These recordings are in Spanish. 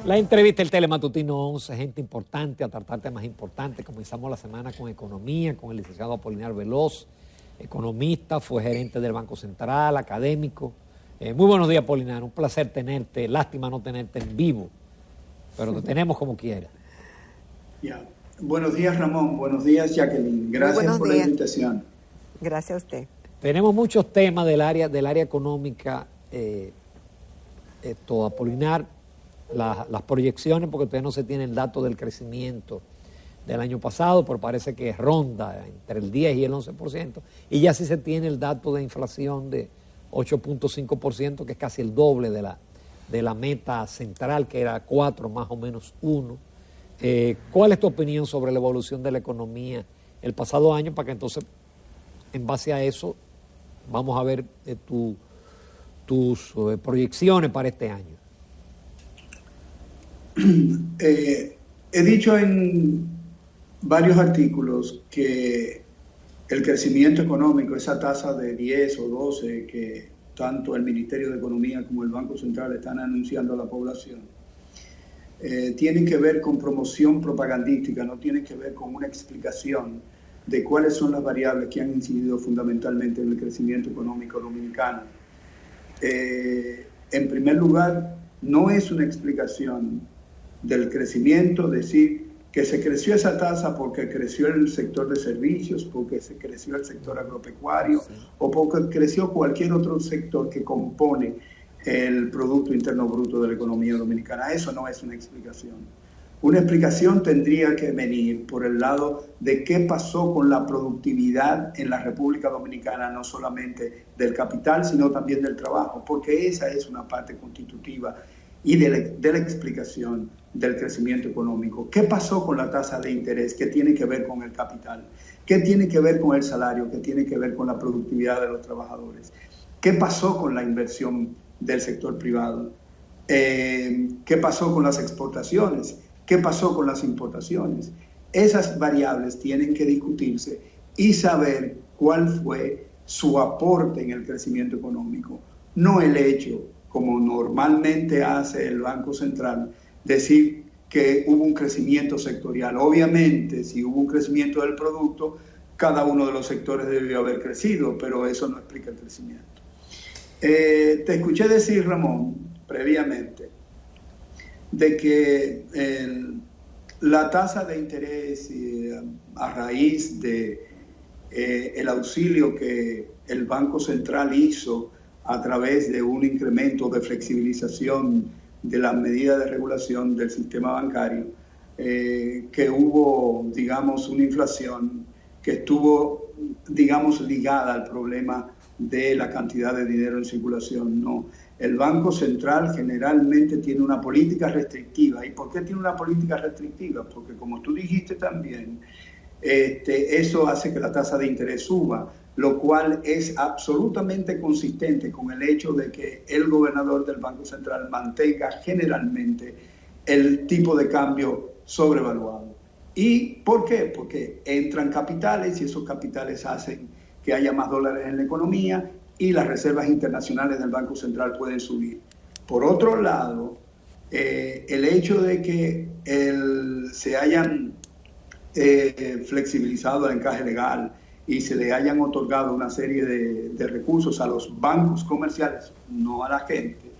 La entrevista, el Telematutino 11, gente importante a tratar temas importantes. Comenzamos la semana con economía, con el licenciado Apolinar Veloz, economista, fue gerente del Banco Central, académico. Muy buenos días, Apolinar, un placer tenerte, lástima no tenerte en vivo, pero te tenemos como quiera. Ya. Buenos días, Ramón, buenos días, Jacqueline, gracias por la invitación. Gracias a usted. Tenemos muchos temas del área económica, Apolinar. Las proyecciones, porque todavía no se tiene el dato del crecimiento del año pasado, pero parece que ronda entre el 10 y el 11%, y ya sí se tiene el dato de inflación de 8.5%, que es casi el doble de la meta central, que era 4 más o menos 1. ¿Cuál es tu opinión sobre la evolución de la economía el pasado año? Para que entonces, en base a eso, vamos a ver tus proyecciones para este año. He dicho en varios artículos que el crecimiento económico, esa tasa de 10 o 12 que tanto el Ministerio de Economía como el Banco Central están anunciando a la población, tienen que ver con promoción propagandística, no tienen que ver con una explicación de cuáles son las variables que han incidido fundamentalmente en el crecimiento económico dominicano. En primer lugar, no es una explicación del crecimiento, decir que se creció esa tasa porque creció el sector de servicios, porque se creció el sector agropecuario, o porque creció cualquier otro sector que compone el Producto Interno Bruto de la economía dominicana. Eso no es una explicación. Una explicación tendría que venir por el lado de qué pasó con la productividad en la República Dominicana, no solamente del capital, sino también del trabajo, porque esa es una parte constitutiva y de la explicación del crecimiento económico. ¿Qué pasó con la tasa de interés? ¿Qué tiene que ver con el capital? ¿Qué tiene que ver con el salario? ¿Qué tiene que ver con la productividad de los trabajadores? ¿Qué pasó con la inversión del sector privado? ¿Qué pasó con las exportaciones? ¿Qué pasó con las importaciones? Esas variables tienen que discutirse y saber cuál fue su aporte en el crecimiento económico. No el hecho, como normalmente hace el Banco Central, decir que hubo un crecimiento sectorial. Obviamente, si hubo un crecimiento del producto, cada uno de los sectores debió haber crecido, pero eso no explica el crecimiento. Te escuché decir, Ramón, previamente, de que la tasa de interés a raíz de el auxilio que el Banco Central hizo a través de un incremento de flexibilización de las medidas de regulación del sistema bancario, que hubo, digamos, una inflación que estuvo, digamos, ligada al problema de la cantidad de dinero en circulación. No, el Banco Central generalmente tiene una política restrictiva. ¿Y por qué tiene una política restrictiva? Porque, como tú dijiste también, eso hace que la tasa de interés suba, lo cual es absolutamente consistente con el hecho de que el gobernador del Banco Central mantenga generalmente el tipo de cambio sobrevaluado. ¿Y por qué? Porque entran capitales y esos capitales hacen que haya más dólares en la economía y las reservas internacionales del Banco Central pueden subir. Por otro lado, el hecho de que se hayan flexibilizado el encaje legal y se le hayan otorgado una serie de recursos a los bancos comerciales, no a la gente,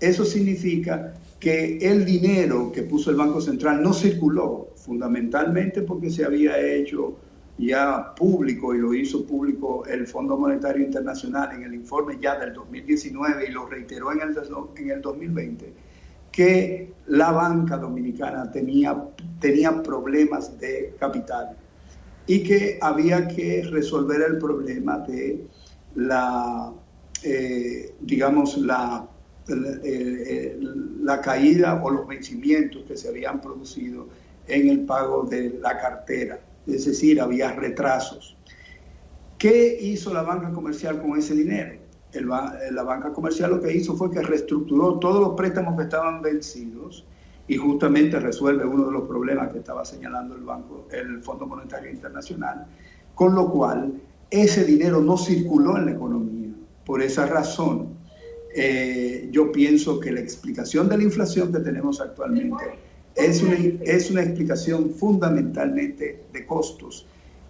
eso significa que el dinero que puso el Banco Central no circuló, fundamentalmente porque se había hecho ya público, y lo hizo público el Fondo Monetario Internacional en el informe ya del 2019 y lo reiteró en el 2020, que la banca dominicana tenía problemas de capital y que había que resolver el problema de la caída o los vencimientos que se habían producido en el pago de la cartera. Es decir, había retrasos. ¿Qué hizo la banca comercial con ese dinero? La banca comercial lo que hizo fue que reestructuró todos los préstamos que estaban vencidos y justamente resuelve uno de los problemas que estaba señalando el Fondo Monetario Internacional, con lo cual ese dinero no circuló en la economía. Por esa razón, yo pienso que la explicación de la inflación que tenemos actualmente es una explicación fundamentalmente de costos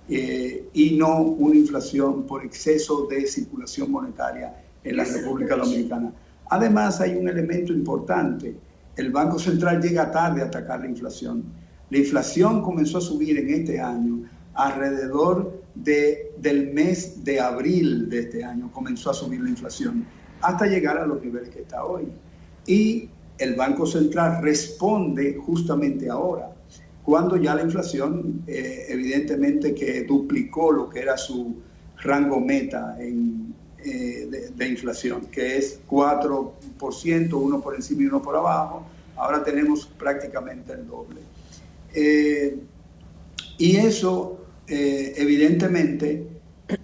y no una inflación por exceso de circulación monetaria en la República Dominicana. Además, hay un elemento importante. El Banco Central llega tarde a atacar la inflación. La inflación comenzó a subir en este año alrededor del mes de abril de este año, comenzó a subir la inflación hasta llegar a los niveles que está hoy. Y el Banco Central responde justamente ahora, cuando ya la inflación evidentemente que duplicó lo que era su rango meta de inflación, que es 4%, uno por encima y uno por abajo. Ahora tenemos prácticamente el doble. Y eso evidentemente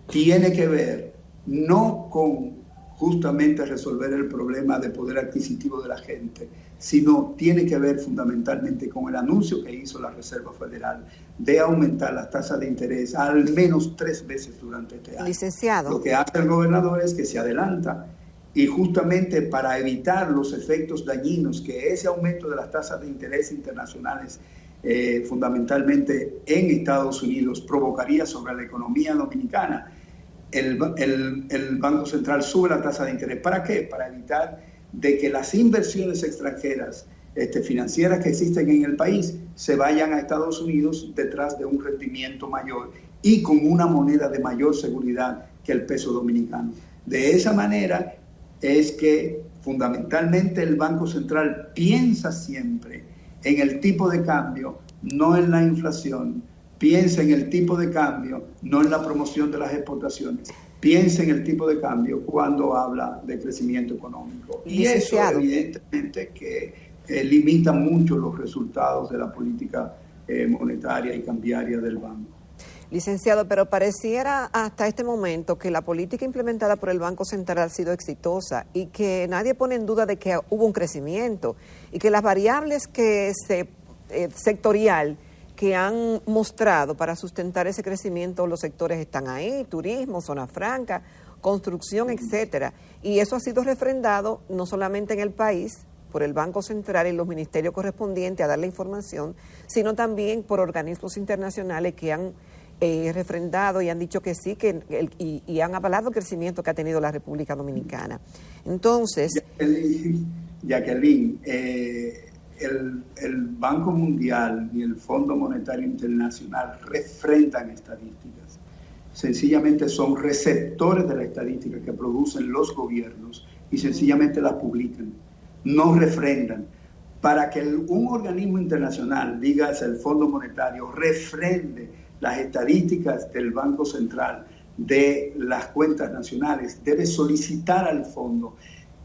tiene que ver no con justamente resolver el problema de poder adquisitivo de la gente, sino tiene que ver fundamentalmente con el anuncio que hizo la Reserva Federal de aumentar las tasas de interés al menos 3 veces durante este año. Licenciado. Lo que hace el gobernador es que se adelanta y justamente para evitar los efectos dañinos que ese aumento de las tasas de interés internacionales fundamentalmente en Estados Unidos provocaría sobre la economía dominicana, el Banco Central sube la tasa de interés. ¿Para qué? Para evitar de que las inversiones extranjeras financieras que existen en el país se vayan a Estados Unidos detrás de un rendimiento mayor y con una moneda de mayor seguridad que el peso dominicano. De esa manera es que fundamentalmente el Banco Central piensa siempre en el tipo de cambio, no en la inflación. Piensa en el tipo de cambio, no en la promoción de las exportaciones. Piensa en el tipo de cambio cuando habla de crecimiento económico. Y eso evidentemente que limita mucho los resultados de la política monetaria y cambiaria del banco. Licenciado, pero pareciera hasta este momento que la política implementada por el Banco Central ha sido exitosa y que nadie pone en duda de que hubo un crecimiento y que las variables sectorial que han mostrado para sustentar ese crecimiento, los sectores están ahí, turismo, zona franca, construcción, etcétera. Y eso ha sido refrendado no solamente en el país, por el Banco Central y los ministerios correspondientes a dar la información, sino también por organismos internacionales que han refrendado y han dicho que sí, y han avalado el crecimiento que ha tenido la República Dominicana. Entonces... Jacqueline, el Banco Mundial y el Fondo Monetario Internacional refrendan estadísticas. Sencillamente son receptores de la estadística que producen los gobiernos y sencillamente las publican, no refrendan. Para que un organismo internacional, dígase el Fondo Monetario, refrende las estadísticas del Banco Central de las cuentas nacionales, debe solicitar al fondo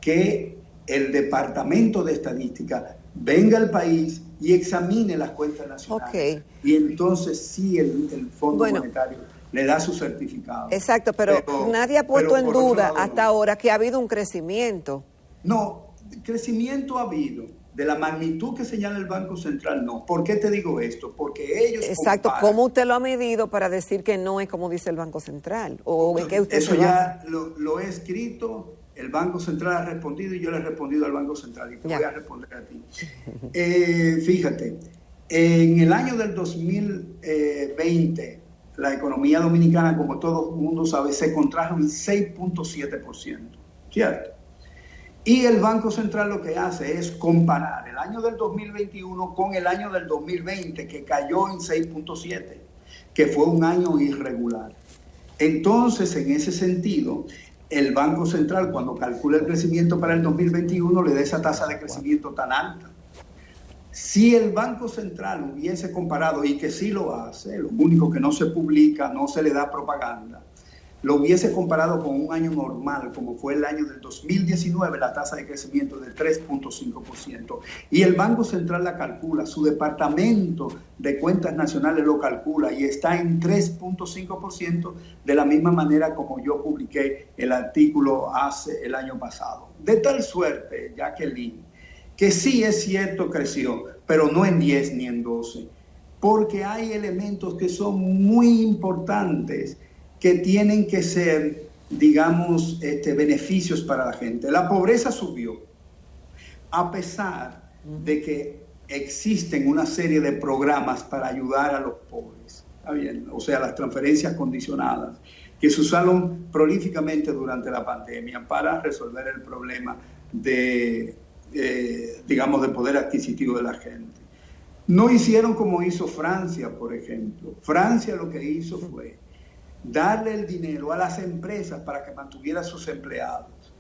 que el Departamento de Estadística venga al país y examine las cuentas nacionales. Okay. Y entonces sí el Fondo Monetario le da su certificado. Exacto, pero nadie ha puesto en duda hasta ahora que ha habido un crecimiento. No, crecimiento ha habido. De la magnitud que señala el Banco Central, no. ¿Por qué te digo esto? Porque ellos exacto, comparan. ¿Cómo usted lo ha medido para decir que no es como dice el Banco Central? ¿O en qué usted eso ya lo he escrito, el Banco Central ha respondido y yo le he respondido al Banco Central y te voy a responder a ti. Fíjate, en el año del 2020, la economía dominicana, como todo el mundo sabe, se contrajo en 6.7%, ¿cierto? Y el Banco Central lo que hace es comparar el año del 2021 con el año del 2020, que cayó en 6.7, que fue un año irregular. Entonces, en ese sentido, el Banco Central, cuando calcula el crecimiento para el 2021, le da esa tasa de crecimiento tan alta. Si el Banco Central hubiese comparado, y que sí lo hace, lo único que no se publica, no se le da propaganda, lo hubiese comparado con un año normal, como fue el año del 2019, la tasa de crecimiento del 3.5%. Y el Banco Central la calcula, su Departamento de Cuentas Nacionales lo calcula y está en 3.5%, de la misma manera como yo publiqué el artículo el año pasado. De tal suerte, Jacqueline, que sí es cierto creció, pero no en 10 ni en 12, porque hay elementos que son muy importantes que tienen que ser digamos, beneficios para la gente. La pobreza subió, a pesar de que existen una serie de programas para ayudar a los pobres. ¿Está bien? O sea, las transferencias condicionadas, que se usaron prolíficamente durante la pandemia para resolver el problema de poder adquisitivo de la gente. No hicieron como hizo Francia, por ejemplo. Francia lo que hizo fue darle el dinero a las empresas para que mantuvieran sus empleados,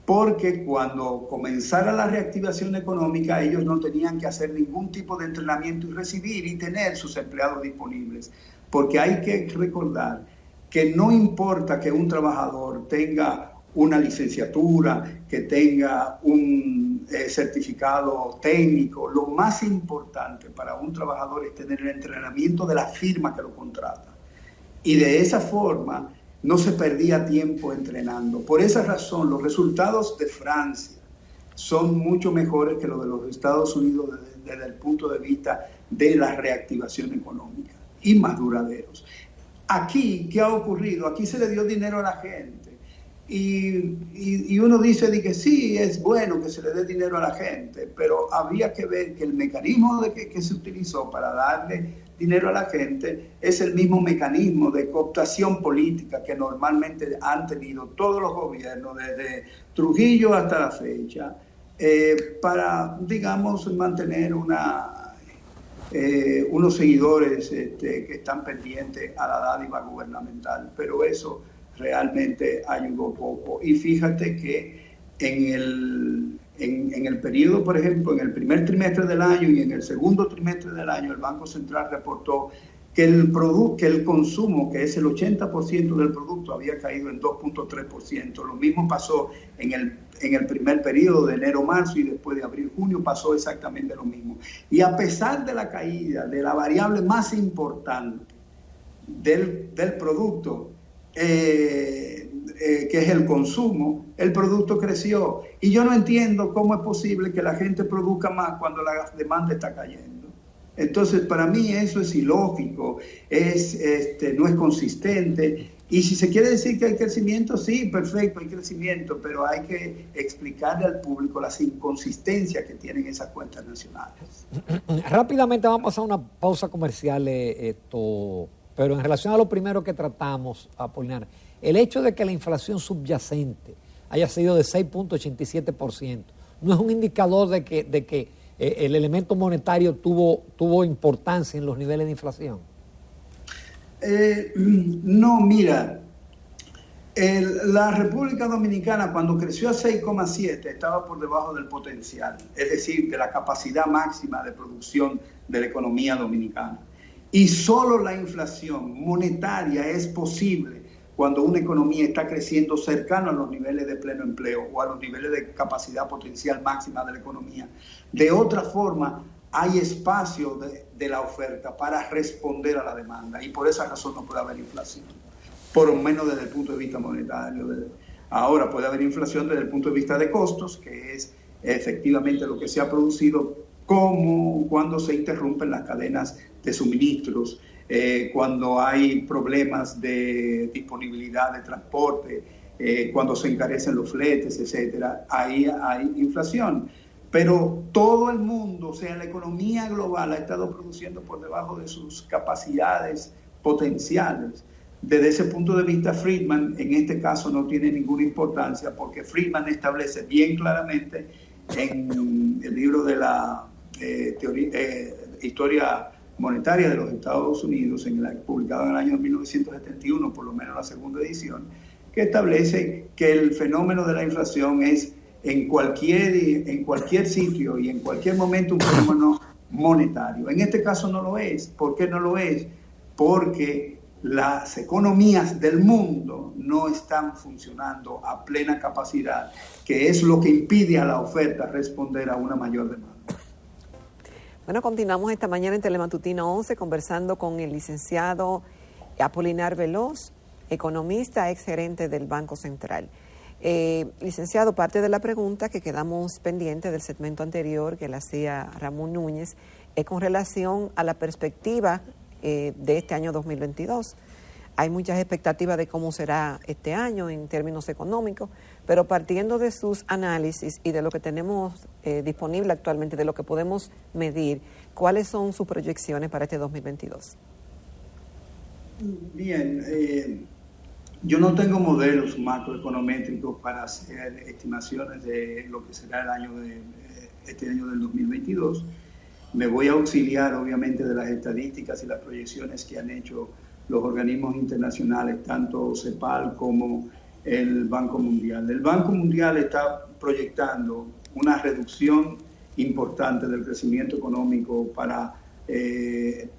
porque cuando comenzara la reactivación económica ellos no tenían que hacer ningún tipo de entrenamiento y recibir y tener sus empleados disponibles, porque hay que recordar que no importa que un trabajador tenga una licenciatura, que tenga un certificado técnico, lo más importante para un trabajador es tener el entrenamiento de la firma que lo contrata. Y de esa forma no se perdía tiempo entrenando. Por esa razón, los resultados de Francia son mucho mejores que los de los Estados Unidos desde el punto de vista de la reactivación económica y más duraderos. Aquí, ¿qué ha ocurrido? Aquí se le dio dinero a la gente. Y uno dice que sí, es bueno que se le dé dinero a la gente, pero habría que ver que el mecanismo que se utilizó para darle dinero a la gente es el mismo mecanismo de cooptación política que normalmente han tenido todos los gobiernos, desde Trujillo hasta la fecha, para, digamos, mantener unos seguidores que están pendientes a la dádiva gubernamental, pero eso realmente ayudó poco. Y fíjate que en el periodo, por ejemplo, en el primer trimestre del año y en el segundo trimestre del año, el Banco Central reportó que el consumo, que es el 80% del producto, había caído en 2.3%. Lo mismo pasó en el primer periodo de enero-marzo, y después de abril-junio pasó exactamente lo mismo. Y a pesar de la caída de la variable más importante del producto, que es el consumo, el producto creció. Y yo no entiendo cómo es posible que la gente produzca más cuando la demanda está cayendo. Entonces, para mí eso es ilógico, no es consistente. Y si se quiere decir que hay crecimiento, sí, perfecto, hay crecimiento, pero hay que explicarle al público las inconsistencias que tienen esas cuentas nacionales. Rápidamente vamos a pasar una pausa comercial, pero en relación a lo primero que tratamos, Apolinar, el hecho de que la inflación subyacente haya sido de 6.87%, ¿no es un indicador de que el elemento monetario tuvo importancia en los niveles de inflación? No, mira, la República Dominicana cuando creció a 6,7 estaba por debajo del potencial, es decir, de la capacidad máxima de producción de la economía dominicana. Y solo la inflación monetaria es posible cuando una economía está creciendo cercano a los niveles de pleno empleo o a los niveles de capacidad potencial máxima de la economía. De otra forma, hay espacio de la oferta para responder a la demanda, y por esa razón no puede haber inflación, por lo menos desde el punto de vista monetario. Ahora puede haber inflación desde el punto de vista de costos, que es efectivamente lo que se ha producido, como cuando se interrumpen las cadenas de suministros, cuando hay problemas de disponibilidad de transporte, cuando se encarecen los fletes, etcétera. Ahí hay inflación. Pero todo el mundo, o sea, la economía global ha estado produciendo por debajo de sus capacidades potenciales. Desde ese punto de vista, Friedman en este caso no tiene ninguna importancia, porque Friedman establece bien claramente en el libro de la historia monetaria de los Estados Unidos, publicado en el año 1971, por lo menos la segunda edición, que establece que el fenómeno de la inflación es en cualquier sitio y en cualquier momento un fenómeno monetario. En este caso no lo es. ¿Por qué no lo es? Porque las economías del mundo no están funcionando a plena capacidad, que es lo que impide a la oferta responder a una mayor demanda. Bueno, continuamos esta mañana en Telematutino 11 conversando con el licenciado Apolinar Veloz, economista, exgerente del Banco Central. Licenciado, parte de la pregunta que quedamos pendiente del segmento anterior que le hacía Ramón Núñez es con relación a la perspectiva de este año 2022. Hay muchas expectativas de cómo será este año en términos económicos, pero partiendo de sus análisis y de lo que tenemos disponible actualmente, de lo que podemos medir, ¿cuáles son sus proyecciones para este 2022? Bien, yo no tengo modelos macroeconométricos para hacer estimaciones de lo que será este año del 2022. Me voy a auxiliar, obviamente, de las estadísticas y las proyecciones que han hecho los organismos internacionales, tanto CEPAL como el Banco Mundial. El Banco Mundial está proyectando una reducción importante del crecimiento económico para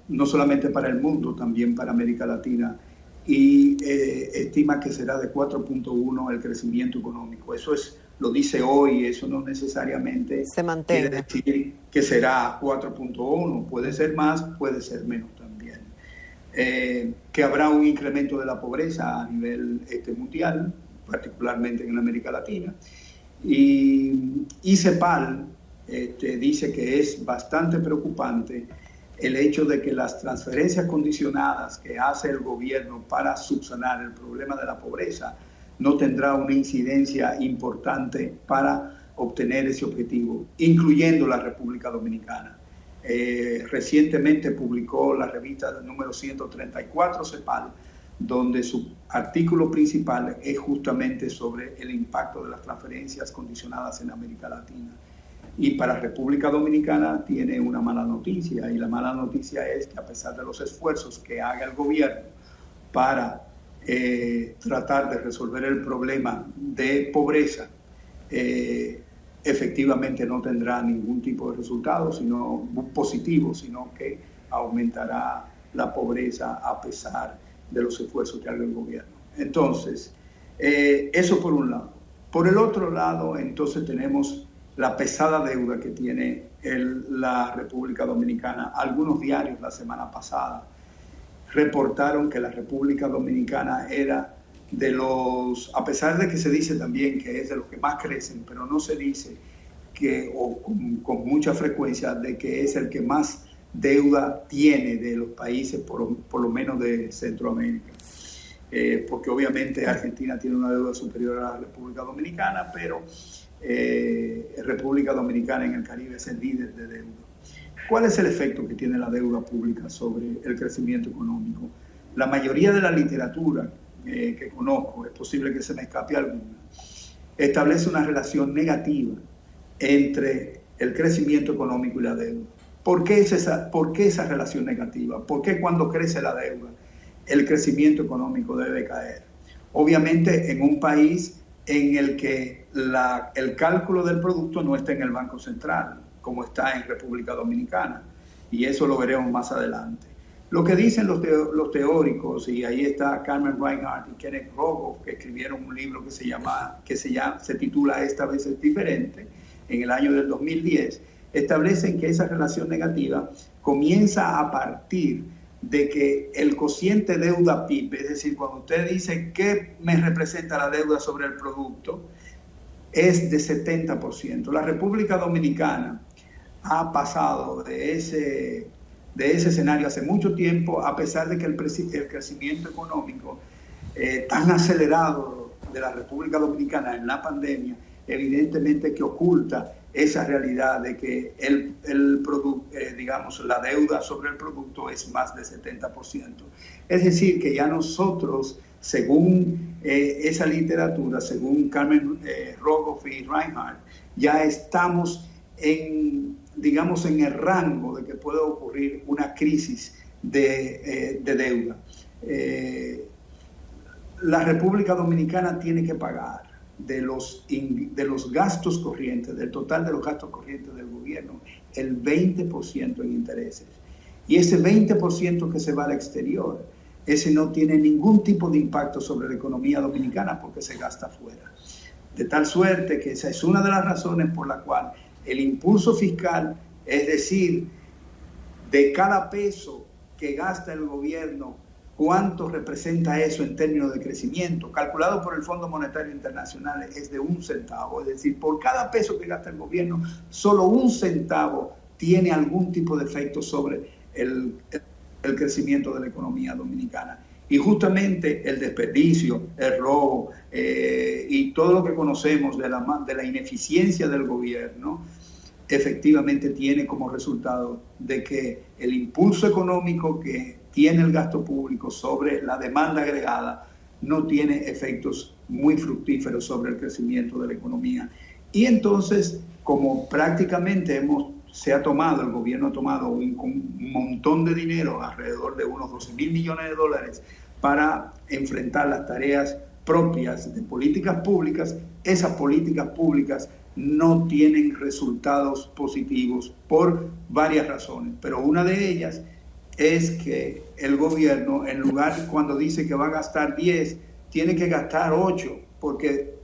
no solamente para el mundo, también para América Latina, y estima que será de 4.1 el crecimiento económico. Eso lo dice hoy, eso no necesariamente se mantenga. Quiere decir que será 4.1, puede ser más, puede ser menos también. Que habrá un incremento de la pobreza a nivel mundial, particularmente en América Latina, y CEPAL dice que es bastante preocupante el hecho de que las transferencias condicionadas que hace el gobierno para subsanar el problema de la pobreza no tendrá una incidencia importante para obtener ese objetivo, incluyendo la República Dominicana. Recientemente publicó la revista número 134 CEPAL, donde su artículo principal es justamente sobre el impacto de las transferencias condicionadas en América Latina. Y para República Dominicana tiene una mala noticia, y la mala noticia es que a pesar de los esfuerzos que haga el gobierno para tratar de resolver el problema de pobreza, efectivamente no tendrá ningún tipo de resultado positivo, sino que aumentará la pobreza a pesar de los esfuerzos que haga el gobierno. Entonces, eso por un lado. Por el otro lado, entonces tenemos la pesada deuda que tiene la República Dominicana. Algunos diarios la semana pasada reportaron que la República Dominicana era de los, a pesar de que se dice también que es de los que más crecen, pero no se dice con mucha frecuencia de que es el que más deuda tiene de los países, por lo menos de Centroamérica. Porque obviamente Argentina tiene una deuda superior a la República Dominicana, pero República Dominicana en el Caribe es el líder de deuda. ¿Cuál es el efecto que tiene la deuda pública sobre el crecimiento económico? La mayoría de la literatura que conozco, es posible que se me escape alguna, establece una relación negativa entre el crecimiento económico y la deuda. ¿Por qué esa relación negativa? ¿Por qué cuando crece la deuda el crecimiento económico debe caer? Obviamente en un país en el que el cálculo del producto no está en el Banco Central, como está en República Dominicana, y eso lo veremos más adelante. Lo que dicen los teóricos, y ahí está Carmen Reinhardt y Kenneth Rogoff, que escribieron un libro que se titula Esta vez es diferente, en el año del 2010, establecen que esa relación negativa comienza a partir de que el cociente deuda-PIB, es decir, cuando usted dice qué me representa la deuda sobre el producto, es de 70%. La República Dominicana ha pasado de ese escenario hace mucho tiempo, a pesar de que el crecimiento económico tan acelerado de la República Dominicana en la pandemia, evidentemente que oculta esa realidad de que la deuda sobre el producto es más de 70%. Es decir, que ya nosotros, según esa literatura, según Carmen Rogoff y Reinhardt, ya estamos en el rango de que pueda ocurrir una crisis de deuda. La República Dominicana tiene que pagar de los gastos corrientes, del total de los gastos corrientes del gobierno, el 20% en intereses. Y ese 20% que se va al exterior, ese no tiene ningún tipo de impacto sobre la economía dominicana porque se gasta afuera. De tal suerte que esa es una de las razones por la cual el impulso fiscal, es decir, de cada peso que gasta el gobierno, ¿cuánto representa eso en términos de crecimiento? Calculado por el Fondo Monetario Internacional es de 1 centavo. Es decir, por cada peso que gasta el gobierno, solo 1 centavo tiene algún tipo de efecto sobre el crecimiento de la economía dominicana. Y justamente el desperdicio, el robo y todo lo que conocemos de la ineficiencia del gobierno, efectivamente tiene como resultado de que el impulso económico que tiene el gasto público sobre la demanda agregada no tiene efectos muy fructíferos sobre el crecimiento de la economía. Y entonces, como prácticamente el gobierno ha tomado un montón de dinero, alrededor de unos 12.000 millones de dólares, para enfrentar las tareas propias de políticas públicas, esas políticas públicas no tienen resultados positivos por varias razones, pero una de ellas es que el gobierno, en lugar, cuando dice que va a gastar 10, tiene que gastar 8, porque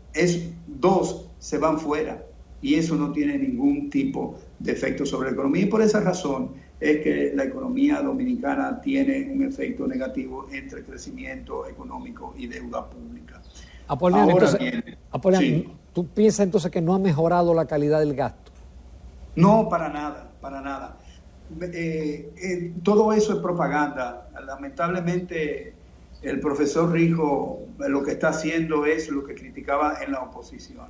2 se van fuera, y eso no tiene ningún tipo de efecto sobre la economía, y por esa razón es que la economía dominicana tiene un efecto negativo entre crecimiento económico y deuda pública. Apolián, ¿tú piensas entonces que no ha mejorado la calidad del gasto? No, para nada. Todo eso es propaganda. Lamentablemente, el profesor Rijo lo que está haciendo es lo que criticaba en la oposición.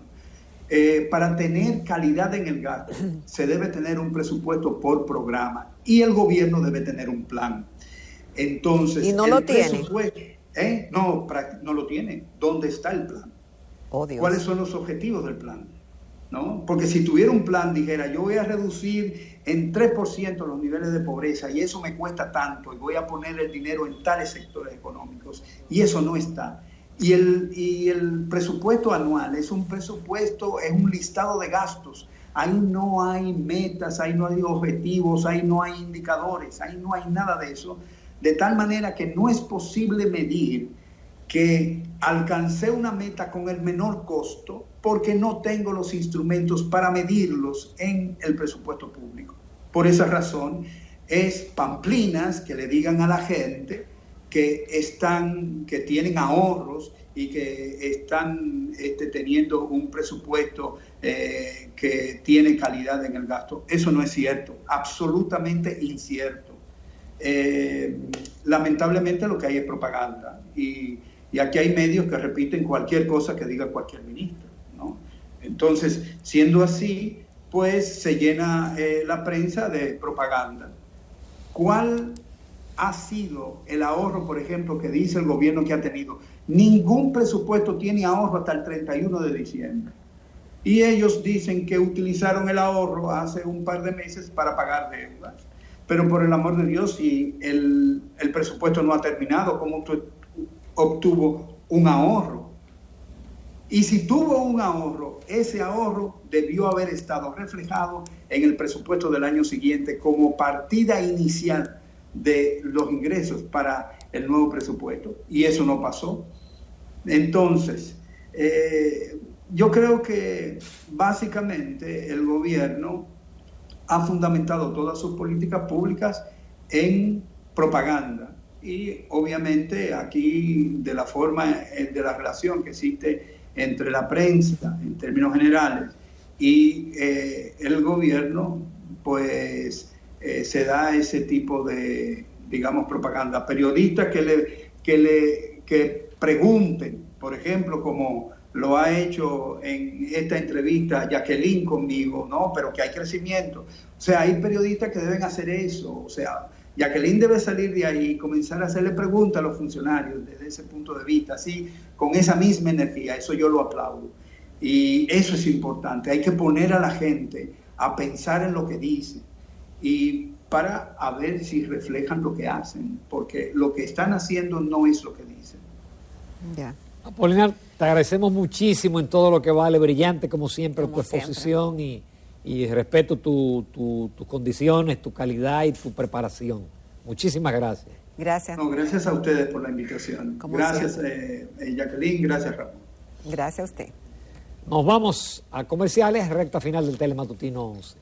Para tener calidad en el gasto, se debe tener un presupuesto por programa y el gobierno debe tener un plan. Entonces, ¿y no lo tiene? No lo tiene. ¿Dónde está el plan? Oh, Dios. ¿Cuáles son los objetivos del plan? ¿No? Porque si tuviera un plan, dijera, yo voy a reducir en 3% los niveles de pobreza y eso me cuesta tanto y voy a poner el dinero en tales sectores económicos, y eso no está. Y el presupuesto anual es un presupuesto, es un listado de gastos. Ahí no hay metas, ahí no hay objetivos, ahí no hay indicadores, ahí no hay nada de eso. De tal manera que no es posible medir que alcancé una meta con el menor costo porque no tengo los instrumentos para medirlos en el presupuesto público. Por esa razón, es pamplinas que le digan a la gente que tienen ahorros y que están teniendo un presupuesto que tiene calidad en el gasto. Eso no es cierto, absolutamente incierto. Lamentablemente lo que hay es propaganda y aquí hay medios que repiten cualquier cosa que diga cualquier ministro, ¿no? Entonces, siendo así, pues se llena la prensa de propaganda. ¿Cuál ha sido el ahorro, por ejemplo, que dice el gobierno que ha tenido? Ningún presupuesto tiene ahorro hasta el 31 de diciembre. Y ellos dicen que utilizaron el ahorro hace un par de meses para pagar deudas. Pero por el amor de Dios, si el presupuesto no ha terminado, ¿cómo obtuvo un ahorro? Y si tuvo un ahorro, ese ahorro debió haber estado reflejado en el presupuesto del año siguiente como partida inicial de los ingresos para el nuevo presupuesto, y eso no pasó. Entonces, yo creo que básicamente el gobierno ha fundamentado todas sus políticas públicas en propaganda, y obviamente aquí de la forma de la relación que existe entre la prensa en términos generales y el gobierno, pues se da ese tipo de, digamos, propaganda. Periodistas que pregunten, por ejemplo, como lo ha hecho en esta entrevista Jacqueline conmigo, no, pero que hay crecimiento. O sea, hay periodistas que deben hacer eso. O sea, Jacqueline debe salir de ahí y comenzar a hacerle preguntas a los funcionarios desde ese punto de vista, así, con esa misma energía. Eso yo lo aplaudo. Y eso es importante. Hay que poner a la gente a pensar en lo que dicen y para a ver si reflejan lo que hacen, porque lo que están haciendo no es lo que dicen. Ya. Apolinar, te agradecemos muchísimo en todo lo que vale, brillante como siempre Como tu exposición y respeto tus condiciones, tu calidad y tu preparación. Muchísimas gracias. Gracias. No, gracias a ustedes por la invitación. Como gracias Jacqueline, gracias Ramón. Gracias a usted. Nos vamos a comerciales, recta final del Telematutino 11.